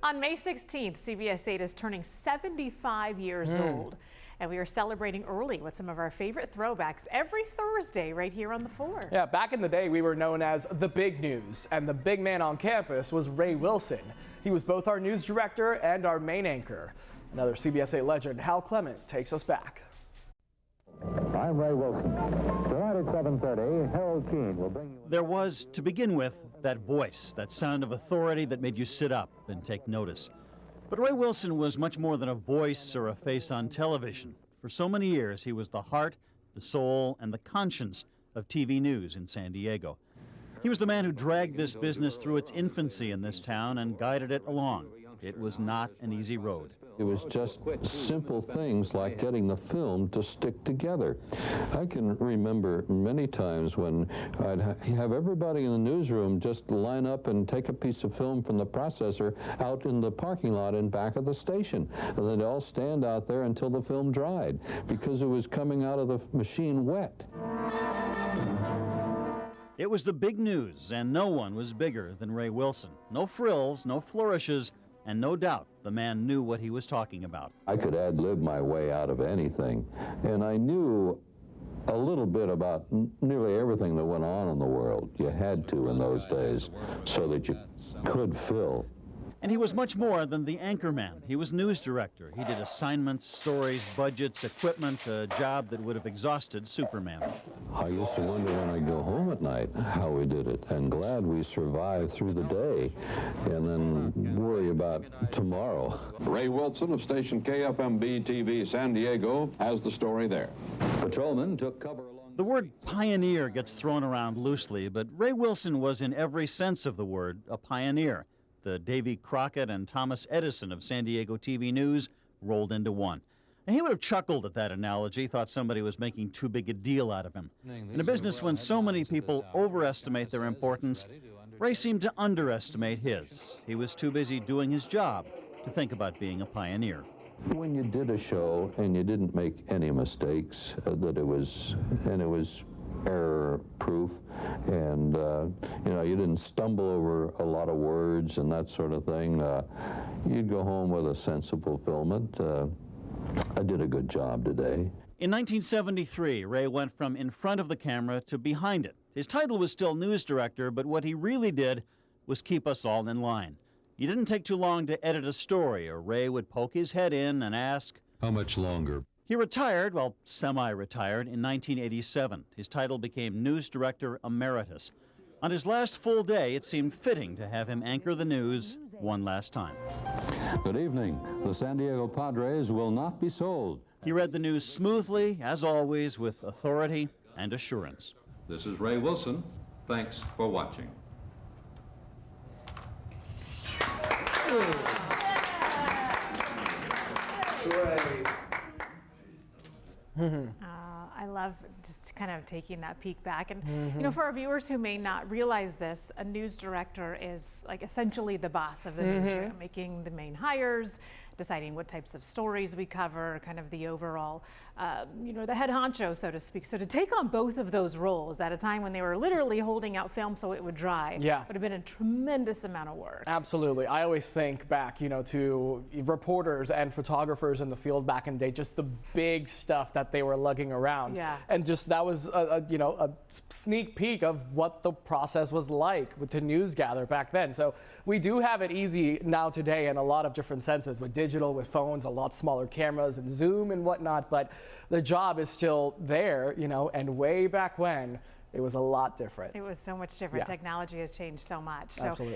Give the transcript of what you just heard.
On May 16th, CBS 8 is turning 75 years old. And we are celebrating early with some of our favorite throwbacks every Thursday right here on the 4. Yeah, back in the day, we were known as the big news, and the big man on campus was Ray Wilson. He was both our news director and our main anchor. Another CBS 8 legend, Hal Clement, takes us back. I'm Ray Wilson. Tonight at 7:30, Harold Keene will bring you... There was, to begin with, that voice, that sound of authority that made you sit up and take notice. But Ray Wilson was much more than a voice or a face on television. For so many years, he was the heart, the soul, and the conscience of TV news in San Diego. He was the man who dragged this business through its infancy in this town and guided it along. It was not an easy road. It was just simple things like getting the film to stick together. I can remember many times when I'd have everybody in the newsroom just line up and take a piece of film from the processor out in the parking lot in back of the station. And they'd all stand out there until the film dried because it was coming out of the machine wet. It was the big news, and no one was bigger than Ray Wilson. No frills, no flourishes, and no doubt the man knew what he was talking about. I could ad-lib my way out of anything, and I knew a little bit about nearly everything that went on in the world. You had to in those days so that you could fill. And he was much more than the anchorman. He was news director. He did assignments, stories, budgets, equipment, a job that would have exhausted Superman. I used to wonder when I go home at night how we did it, and glad we survived through the day, and then worry about tomorrow. Ray Wilson of station KFMB-TV San Diego has the story there. Patrolmen took cover along... The word pioneer gets thrown around loosely, but Ray Wilson was in every sense of the word a pioneer. The Davy Crockett and Thomas Edison of San Diego TV news rolled into one. And he would have chuckled at that analogy, thought somebody was making too big a deal out of him. In a business when so many people overestimate their importance, Ray seemed to underestimate his. He was too busy doing his job to think about being a pioneer. When you did a show and you didn't make any mistakes, that it was error-proof, and you didn't stumble over a lot of words and that sort of thing, you'd go home with a sense of fulfillment. I did a good job today. In 1973, Ray went from in front of the camera to behind it. His title was still news director, but what he really did was keep us all in line. It didn't take too long to edit a story, or Ray would poke his head in and ask, "How much longer?" He retired, well, semi-retired, in 1987. His title became News Director Emeritus. On his last full day, it seemed fitting to have him anchor the news one last time. Good evening. The San Diego Padres will not be sold. He read the news smoothly, as always, with authority and assurance. This is Ray Wilson. Thanks for watching. I love just kind of taking that peek back. And, for our viewers who may not realize this, a news director is like essentially the boss of the newsroom, making the main hires, deciding what types of stories we cover, kind of the overall, the head honcho, so to speak. So to take on both of those roles at a time when they were literally holding out film so it would dry, would have been a tremendous amount of work. Absolutely. I always think back, to reporters and photographers in the field back in the day, just the big stuff that they were lugging around. Yeah. And just that was a sneak peek of what the process was like to news gather back then. So we do have it easy now today in a lot of different senses with digital, with phones, a lot smaller cameras and Zoom and whatnot, but the job is still there, and way back when it was a lot different. It was so much different. Yeah. Technology has changed so much. Absolutely.